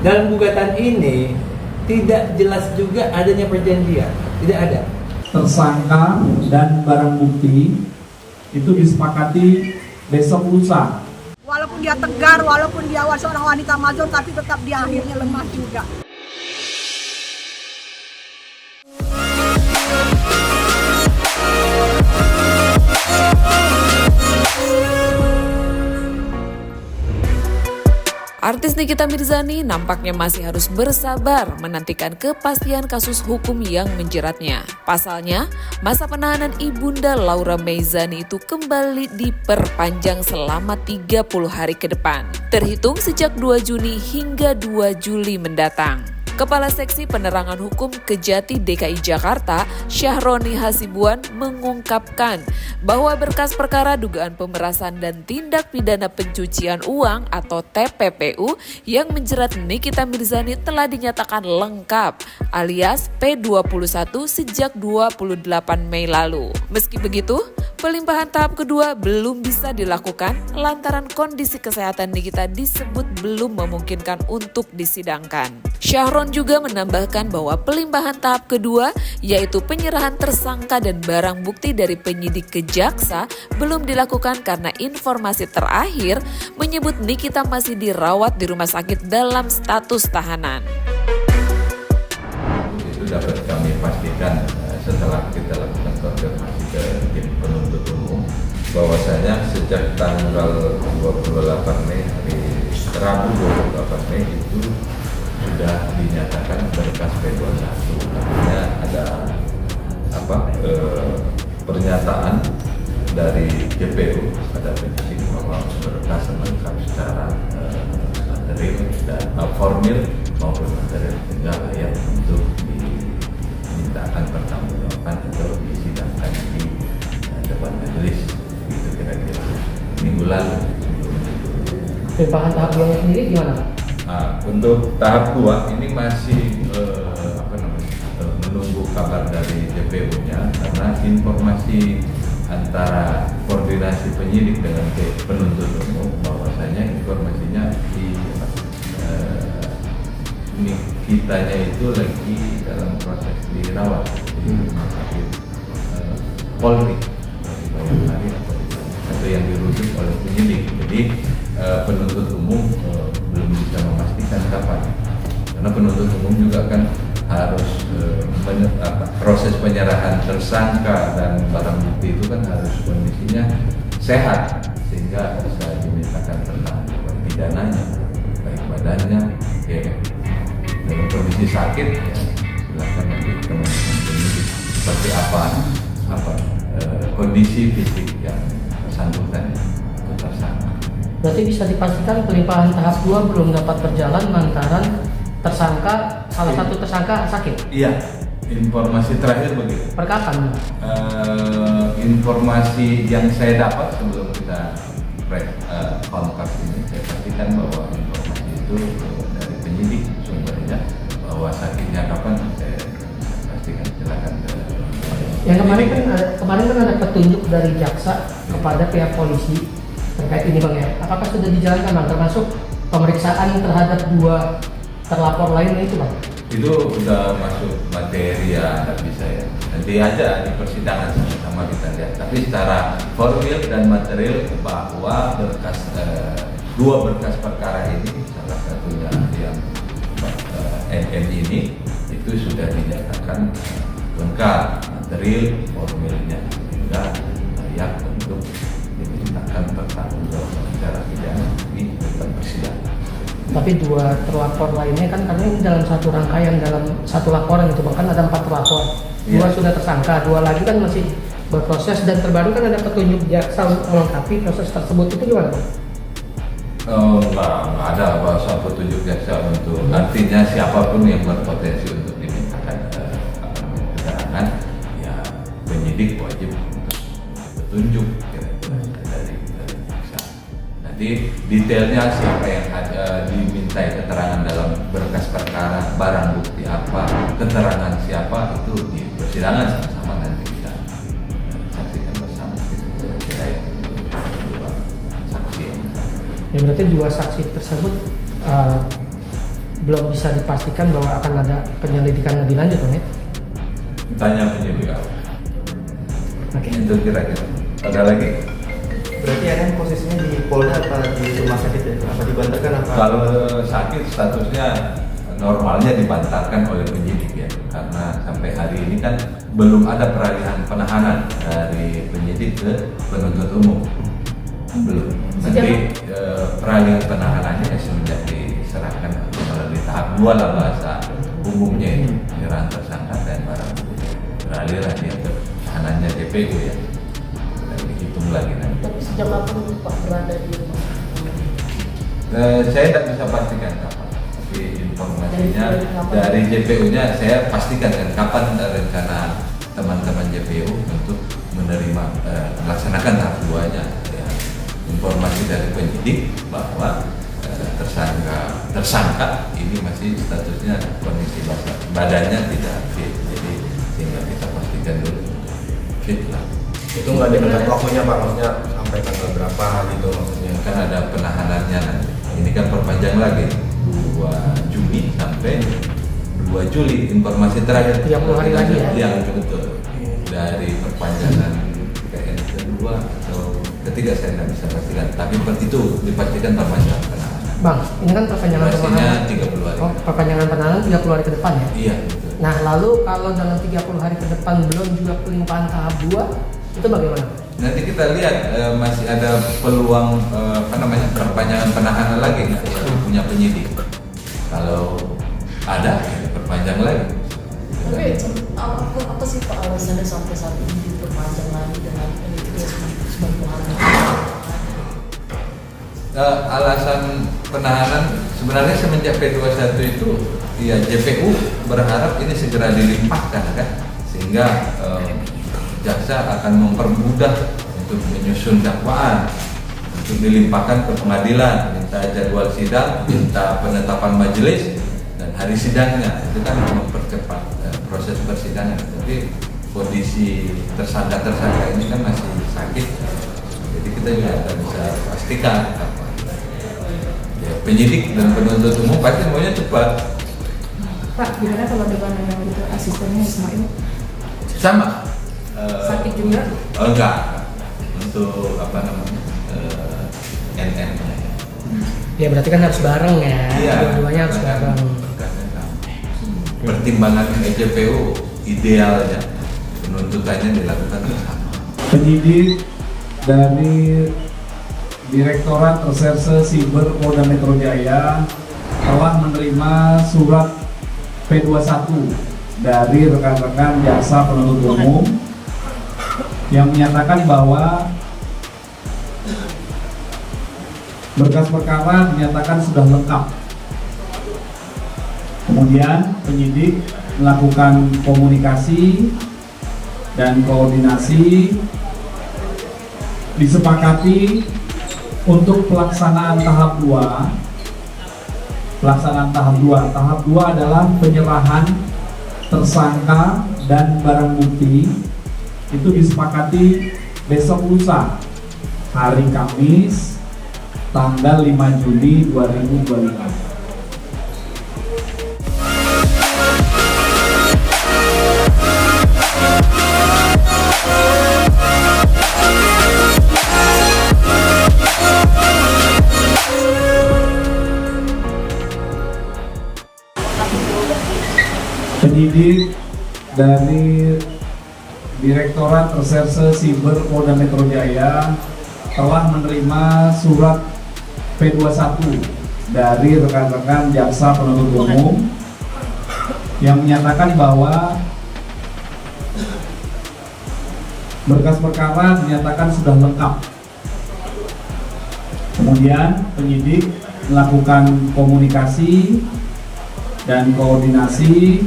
dalam gugatan ini tidak jelas juga adanya perjanjian, tidak ada. Tersangka dan barang bukti itu disepakati besok lusa. Walaupun dia tegar, walaupun dia seorang wanita major, tapi tetap dia akhirnya lemah juga. Artis Nikita Mirzani nampaknya masih harus bersabar menantikan kepastian kasus hukum yang menjeratnya. Pasalnya, masa penahanan ibunda Laura Meizani itu kembali diperpanjang selama 30 hari ke depan, terhitung sejak 2 Juni hingga 2 Juli mendatang. Kepala Seksi Penerangan Hukum Kejati DKI Jakarta, Syahroni Hasibuan, mengungkapkan bahwa berkas perkara dugaan pemerasan dan tindak pidana pencucian uang atau TPPU yang menjerat Nikita Mirzani telah dinyatakan lengkap alias P21 sejak 28 Mei lalu. Meski begitu, pelimpahan tahap kedua belum bisa dilakukan lantaran kondisi kesehatan Nikita disebut belum memungkinkan untuk disidangkan. Syahron juga menambahkan bahwa pelimpahan tahap kedua, yaitu penyerahan tersangka dan barang bukti dari penyidik ke jaksa, belum dilakukan karena informasi terakhir menyebut Nikita masih dirawat di rumah sakit dalam status tahanan. Itu dapat kami pastikan setelah kita lakukan konfirmasi ke tim penuntut umum bahwasanya sejak tanggal 28 Mei hari Rabu 28 Mei itu sudah dinyatakan berkas P21. Artinya ada pernyataan dari JPU pada penyidik bahwa berkas lengkap secara material dan formil maupun material, sehingga layak untuk dimintakan pertanggungjawaban atau disidangkan di depan majelis. Itu kira-kira minggu lalu. Pelimpahan tahap 2 sendiri gimana? Nah, untuk tahap 2 ini masih menunggu kabar dari JPU-nya karena informasi antara koordinasi penyidik dengan penuntut umum bahwasanya informasinya kitanya itu lagi dalam proses dirawat di rumah sakit Polri di Bayangkari atau yang dirujuk oleh penyidik. Jadi penuntut umum belum bisa memastikan kapan, karena penuntut umum juga kan harus proses penyerahan tersangka dan barang bukti itu kan harus kondisinya sehat sehingga bisa dimintakan pertanggungjawaban pidananya, baik badannya ya dalam kondisi sakit ya silakan nanti teman-teman penyidik seperti apa kondisi fisik yang bersangkutan atau tersangka. Berarti bisa dipastikan pelimpahan tahap 2 belum dapat berjalan lantaran salah satu tersangka sakit? Iya, informasi terakhir begitu. Per kapan? Informasi yang saya dapat sebelum kita kontak ini, saya pastikan bahwa informasi itu dari penyidik sumbernya, bahwa sakitnya kapan saya pastikan. Silakan. Yang kemarin kan ada petunjuk dari jaksa kepada pihak polisi terkait ini Bang ya. Apakah sudah dijalankan Bang, termasuk pemeriksaan terhadap 2 terlapor lainnya itu Bang? Itu udah masuk materi ya, nggak bisa ya. Nanti aja di persidangan sama-sama kita lihat. Tapi secara formil dan material bahwa berkas 2 berkas perkara ini, salah satunya yang NN ini itu sudah dinyatakan lengkap material formilnya sehingga layak untuk dimintakan pertanggungjawaban secara pidana di depan persidangan. Tapi 2 terlapor lainnya kan karena ini dalam satu rangkaian, dalam satu laporan itu bahkan ada 4 terlapor. 2 sudah tersangka, 2 lagi kan masih berproses dan terbaru kan ada petunjuk jaksa untuk melengkapi proses tersebut. Itu gimana Bang? Enggak ada bahasa petunjuk jaksa untuk artinya siapapun yang berpotensi untuk dimintakan keterangan ya penyidik wajib untuk petunjuk dari jaksa. Nanti detailnya siapa yang dimintai keterangan dalam berkas perkara, barang bukti apa, keterangan siapa itu di persidangan sama-sama nanti kita saksikan bersama. Kira-kira dua saksi. Ya berarti 2 saksi tersebut belum bisa dipastikan bahwa akan ada penyelidikan lebih lanjut, Bang ya? Tanya penyidik awal. Oke. Itu kira-kira. Ada lagi? Berarti ada posisinya di Polda apa di rumah sakit ya? Apa dibantarkan apa? Kalau sakit statusnya normalnya dibantarkan oleh penyidik ya, karena sampai hari ini kan belum ada peralihan penahanan dari penyidik ke penuntut umum. Belum. Nanti peralihan penahanannya semenjak diserahkan melalui tahap 2 lah bahasa umumnya itu, penyerahan tersangka dan barang bukti. Beralih lah dia ke tahanannya JPU ya. Dan dihitung lagi nanti. Tapi sejak kapan Pak berada di rumah? Saya tidak bisa pastikan kapan, tapi informasinya dari JPU-nya saya pastikan kan kapan rencana teman-teman JPU untuk menerima melaksanakan tahap 2-nya. Ya. Informasi dari penyidik bahwa tersangka ini masih statusnya kondisi badannya tidak fit, jadi sehingga kita pastikan dulu fit lah. Itu nggak ditentukan waktunya Pak, maksudnya sampai tanggal berapa gitu maksudnya? Kan ada penahanannya nanti. Ini kan perpanjang lagi 2 Juni sampai 2 Juli informasi terakhir. 30 hari lagi ya? Yang betul. Dari perpanjangan PN kedua atau ketiga saya tidak bisa pastikan. Tapi itu dipastikan perpanjangan penahanan. Bang, ini kan perpanjangan Durasinya penahanan. 30 hari. Oh, perpanjangan penahanan 30 hari ke depan ya? Iya betul. Nah, lalu kalau dalam 30 hari ke depan belum juga pelimpahan tahap 2, itu bagaimana? Nanti kita lihat masih ada peluang perpanjangan penahanan lagi nggak punya penyidik. Kalau ada, ya diperpanjang lagi. Tapi apa sih Pak alasannya sampai saat ini diperpanjang lagi dengan penyidik sebagai penahanan? Alasan penahanan sebenarnya semenjak P21 itu ya JPU berharap ini segera dilimpahkan kan, sehingga jaksa akan mempermudah untuk menyusun dakwaan, untuk dilimpahkan ke pengadilan, minta jadwal sidang, minta penetapan majelis dan hari sidangnya. Itu kan mempercepat proses persidangan. Tapi kondisi tersangka ini kan masih sakit, jadi kita juga tidak bisa pastikan apa. Ya, penyidik dan penuntut umum pasti maunya cepat. Pak, gimana kalau dengan yang itu asistennya Ismail? Sama. Sakit juga? Enggak. Untuk NN. Ya berarti kan harus bareng ya, Iya, dua-duanya harus bareng. Pertimbangan JPU idealnya penuntutannya dilakukan bersama. Penyidik dari Direktorat Reserse Siber Polda Metro Jaya telah menerima surat P21 dari rekan-rekan jaksa penuntut umum yang menyatakan bahwa berkas perkara dinyatakan sudah lengkap. Kemudian penyidik melakukan komunikasi dan koordinasi, disepakati untuk pelaksanaan tahap 2. Tahap 2 adalah penyerahan tersangka dan barang bukti. Itu disepakati besok lusa, hari Kamis, tanggal 5 Juni 2025. Penyidik dari Direktorat Reserse Siber Polda Metro Jaya telah menerima surat P21 dari rekan-rekan jaksa penuntut umum yang menyatakan bahwa berkas perkara dinyatakan sudah lengkap. Kemudian penyidik melakukan komunikasi dan koordinasi,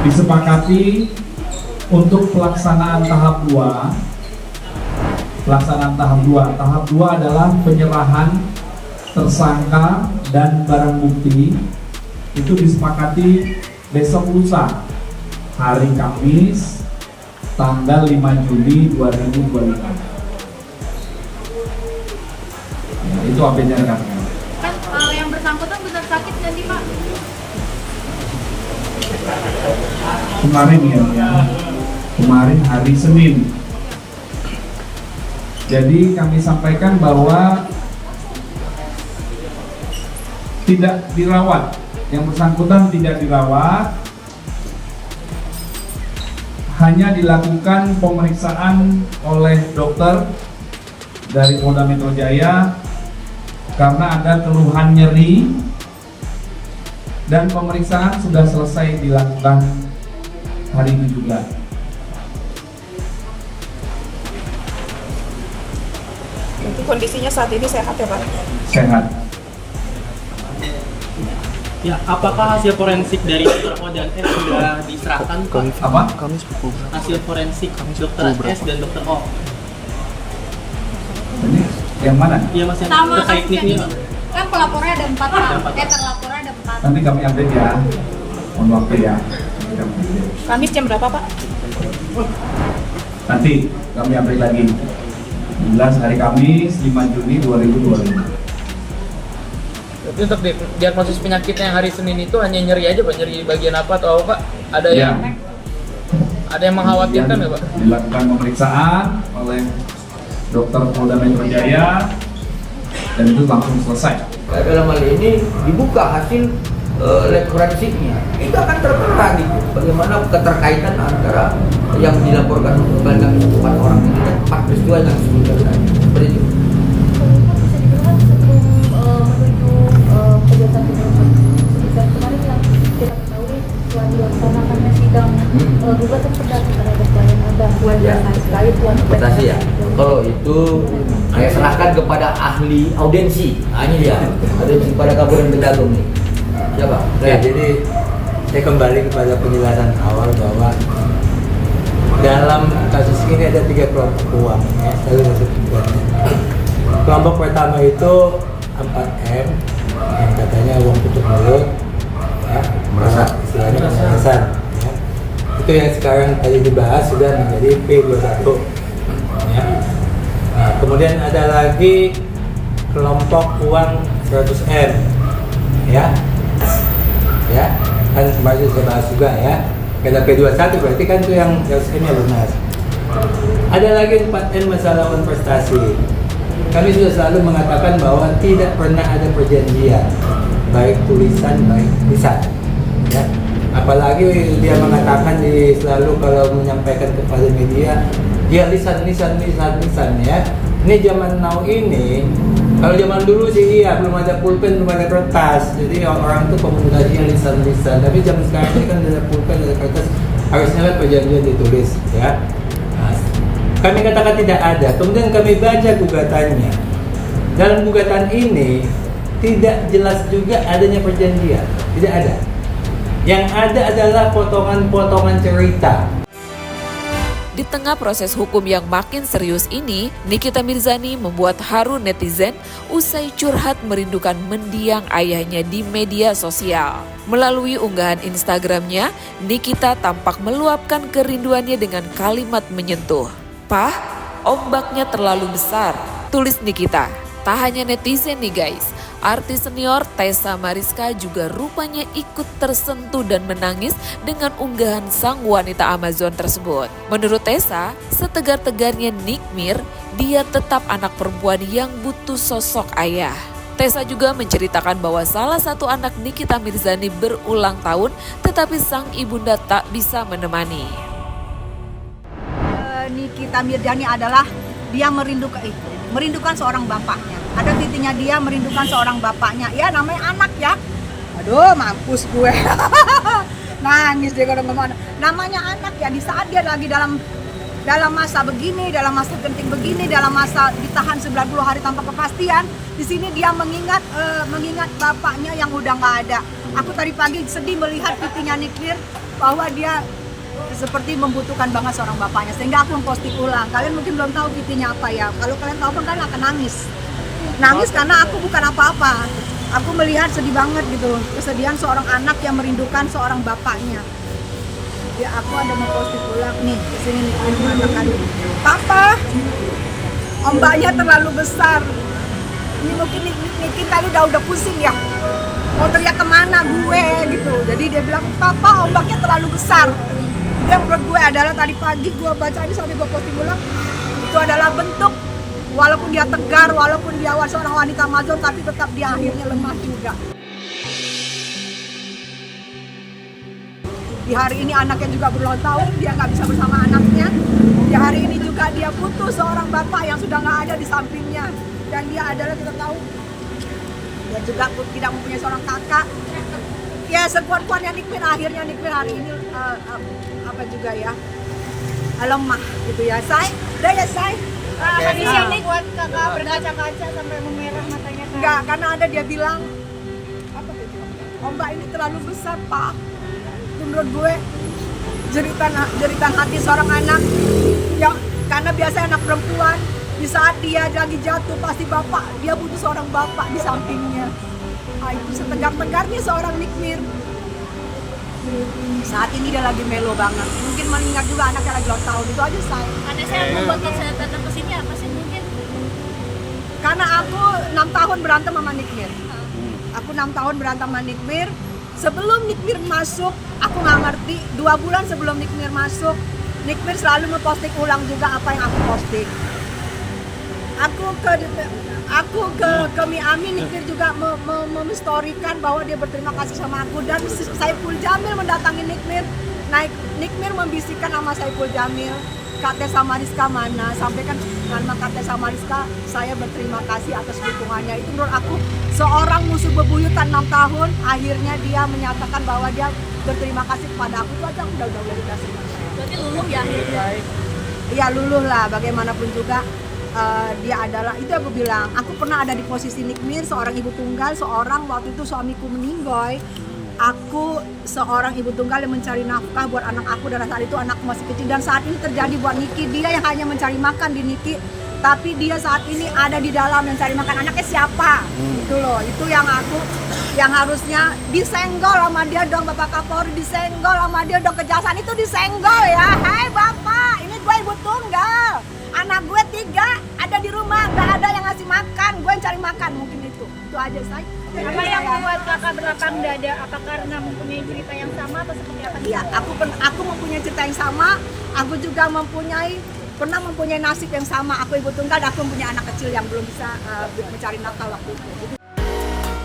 disepakati untuk pelaksanaan tahap 2. Tahap 2 adalah penyerahan tersangka dan barang bukti. Itu disepakati besok lusa, hari Kamis, tanggal 5 Juni 2025. Ya, itu update-nya rekan-rekan. Kan yang bersangkutan benar sakit kemarin kemarin hari Senin. Jadi kami sampaikan bahwa tidak dirawat, yang bersangkutan tidak dirawat, hanya dilakukan pemeriksaan oleh dokter dari Polda Metro Jaya karena ada keluhan nyeri, dan pemeriksaan sudah selesai dilakukan hari ini juga. Itu kondisinya saat ini sehat ya Pak? Sehat. Ya, apakah hasil forensik dari Dr. O dan S sudah diserahkan Pak? Apa? Hasil forensik Dr. S dan Dr. O. Ini yang mana? Iya Mas, yang Sama terkait kasusnya ini ini. Pak. Kan pelapornya ada 4 Pak. Ada 4. Terlapornya ada 4. Nanti kami update ya. Mohon waktu ya. Kamis jam berapa Pak? Nanti kami update lagi. Jelas hari Kamis 5 Juni 2025. Tapi untuk diagnosis penyakitnya yang hari Senin itu hanya nyeri aja Pak? Nyeri bagian apa atau apa Pak? Ada Ya. Ada yang mengkhawatirkan nggak Pak? Dilakukan pemeriksaan oleh dokter Polda Metro Jaya dan itu langsung selesai. Dalam hal ini dibuka hasil lab forensiknya, itu akan tertera gitu bagaimana keterkaitan antara yang dilaporkan oleh kami 4 orang ini dan 4 peristiwa yang disebutkan tadi. Seperti itu. Kemarin yang kita ketahui telah dilaksanakannya sidang gugatan perdata terhadap klien Abang terkait interpretasi ya. Kalau itu saya serahkan kepada ahli audensi. Hanya dia audensi pada Kabupaten Bedagung nih. Siapa? Ya, jadi saya kembali kepada penjelasan awal bahwa dalam kasus ini ada 3 kelompok uang ya, selalu disebutkan. Kelompok pertama itu 4M yang katanya uang tutup mulut, ya, merasa istilahnya pemerasan. Ya. Itu yang sekarang tadi dibahas sudah menjadi P21. Ya. Nah, kemudian ada lagi kelompok uang 100M, ya, kan kemarin saya bahas juga ya. Kata P21 berarti kan itu yang 100M nya lunas. Ada lagi 4N masalah uang prestasi. Kami sudah selalu mengatakan bahwa tidak pernah ada perjanjian, baik tulisan, baik lisan. Ya. Apalagi dia mengatakan selalu kalau menyampaikan kepada media, dia lisan ya. Ini zaman now ini, kalau zaman dulu sih iya, belum ada pulpen, belum ada kertas. Jadi orang tuh komunikasinya lisan. Tapi zaman sekarang ini kan ada pulpen, ada kertas, harusnya kan perjanjian ditulis ya. Nah, kami katakan tidak ada. Kemudian kami baca gugatannya. Dalam gugatan ini tidak jelas juga adanya perjanjian. Tidak ada. Yang ada adalah potongan-potongan cerita. Di tengah proses hukum yang makin serius ini, Nikita Mirzani membuat haru netizen usai curhat merindukan mendiang ayahnya di media sosial. Melalui unggahan Instagramnya, Nikita tampak meluapkan kerinduannya dengan kalimat menyentuh. "Pah, ombaknya terlalu besar," tulis Nikita. Tak hanya netizen nih guys, artis senior Tessa Mariska juga rupanya ikut tersentuh dan menangis dengan unggahan sang wanita Amazon tersebut. Menurut Tessa, setegar-tegarnya Nick Mir, dia tetap anak perempuan yang butuh sosok ayah. Tessa juga menceritakan bahwa salah satu anak Nikita Mirzani berulang tahun, tetapi sang ibunda tak bisa menemani. Nikita Mirzani adalah dia merindukan seorang bapaknya. Ada titiknya dia merindukan seorang bapaknya. Ya namanya anak ya. Aduh mampus gue. Nangis dia kalau ngomong. Namanya anak ya, di saat dia lagi dalam masa begini, dalam masa genting begini, dalam masa ditahan 90 hari tanpa kepastian. Di sini dia mengingat bapaknya yang udah nggak ada. Aku tadi pagi sedih melihat titiknya Nikir bahwa dia seperti membutuhkan banget seorang bapaknya, sehingga aku memposting ulang. Kalian mungkin belum tahu titiknya apa ya. Kalau kalian tahu kan kalian akan nangis karena aku bukan apa-apa. Aku melihat sedih banget gitu, kesedihan seorang anak yang merindukan seorang bapaknya. Ya aku ada memposting ulang nih, kesini nih mengatakan, "Papa, ombaknya terlalu besar." Ini mungkin tadi udah pusing ya, mau teriak kemana gue gitu. Jadi dia bilang, "Papa, ombaknya terlalu besar." Yang menurut gue adalah tadi pagi gue baca ini sampai gue posting ulang, itu adalah bentuk walaupun dia tegar, walaupun dia seorang wanita Amazon, tapi tetap dia akhirnya lemah juga. Di hari ini anaknya juga berulang tahun, dia nggak bisa bersama anaknya. Di hari ini juga dia butuh seorang bapak yang sudah nggak ada di sampingnya. Dan dia adalah, kita tahu, dia juga tidak mempunyai seorang kakak. Ya sekuat-kuatnya Nikmir, akhirnya Nikmir hari ini apa juga ya, lemah gitu ya. Say, udah ya Say. Kondisi ini buat kakak berkaca-kaca sampai memerah matanya. Enggak, karena ada dia bilang, apa dia bilang? Ombak ini terlalu besar Pak. Menurut gue jeritan hati seorang anak yang karena biasanya anak perempuan di saat dia lagi jatuh pasti bapak, dia butuh seorang bapak di sampingnya. Itu setegar-tegarnya seorang Nikmir. Saat ini dia lagi melo banget. Mungkin mengingat juga anaknya lagi ulang tahun, itu aja Say. Karena saya membuat saya datang ke sini apa sih mungkin? Karena aku 6 tahun berantem sama Nikmir. Aku 6 tahun berantem sama Nikmir. Sebelum Nikmir masuk, aku nggak ngerti. 2 bulan sebelum Nikmir masuk, Nikmir selalu memposting ulang juga apa yang aku posting. Aku ke Miami, Nikmir juga memstorikan bahwa dia berterima kasih sama aku. Dan Saiful Jamil mendatangi Nikmir. Nikmir membisikkan nama Saiful Jamil, Kak Tessa Mariska mana, sampaikan nama Kak Tessa Mariska, saya berterima kasih atas dukungannya. Itu menurut aku seorang musuh bebuyutan 6 tahun, akhirnya dia menyatakan bahwa dia berterima kasih kepada aku. Itu aja aku udah dikasih. Berarti luluh ya akhirnya? Iya luluh lah, bagaimanapun juga dia adalah, itu aku bilang, aku pernah ada di posisi Nikmir, seorang ibu tunggal, seorang waktu itu suamiku meninggoy. Aku seorang ibu tunggal yang mencari nafkah buat anak aku, dan saat itu anakku masih kecil. Dan saat ini terjadi buat Niki, dia yang hanya mencari makan di Niki, tapi dia saat ini ada di dalam mencari makan. Anaknya siapa? Itu loh, itu yang aku, yang harusnya disenggol sama dia dong, Bapak Kapolri, disenggol sama dia dong, kejaksaan itu disenggol ya. Hai Bapak, ini gue ibu tunggal, anak gue 3 ada di rumah, gak ada yang ngasih makan, gue yang cari makan, mungkin itu aja Say. Apa yang membuat kakak berlapang dada? Apa karena mempunyai cerita yang sama atau seperti apa? Iya, aku mempunyai cerita yang sama. Aku juga pernah mempunyai nasib yang sama. Aku ibu tunggal, aku mempunyai anak kecil yang belum bisa mencari nafkah waktu itu.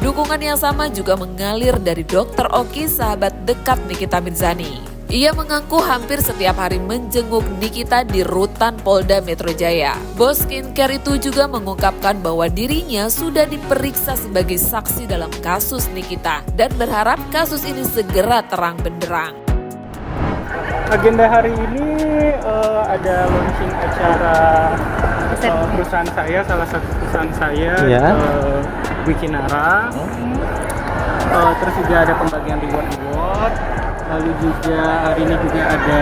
Dukungan yang sama juga mengalir dari Dr. Oki, sahabat dekat Nikita Mirzani. Ia mengaku hampir setiap hari menjenguk Nikita di rutan Polda Metro Jaya. Bos skincare itu juga mengungkapkan bahwa dirinya sudah diperiksa sebagai saksi dalam kasus Nikita dan berharap kasus ini segera terang benderang. Agenda hari ini ada launching acara perusahaan saya, salah satu perusahaan saya, Wikinara. Terus juga ada pembagian reward. Lalu juga hari ini juga ada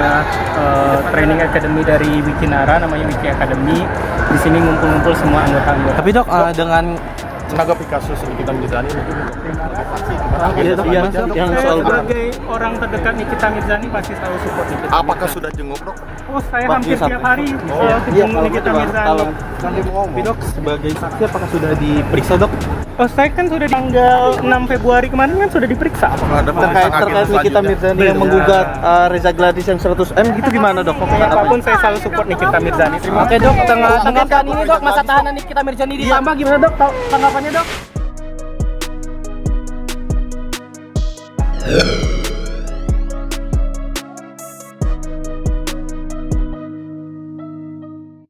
training academy dari Wikinara, namanya Wiki Academy. Di sini ngumpul-ngumpul semua anggota-anggota. Tapi dok, dengan menanggapi kasus Nikita Mirzani yang sebagai orang terdekat Nikita Mirzani pasti selalu support Nikita. Apakah sudah jenguk dok? Oh, saya hampir setiap hari ketemu Nikita Mirzani. Tapi dok, sebagai saksi apakah sudah diperiksa dok? Oh, saya kan sudah tanggal 6 Februari kemarin kan sudah diperiksa. Terkait Nikita Mirzani yang menggugat Reza Gladys yang 100M gitu gimana dok? Pokoknya apapun saya selalu support Nikita Mirzani. Oke dok, tanggapan ini dok, masa tahanan Nikita Mirzani ditambah gimana dok? Tanggapannya dok?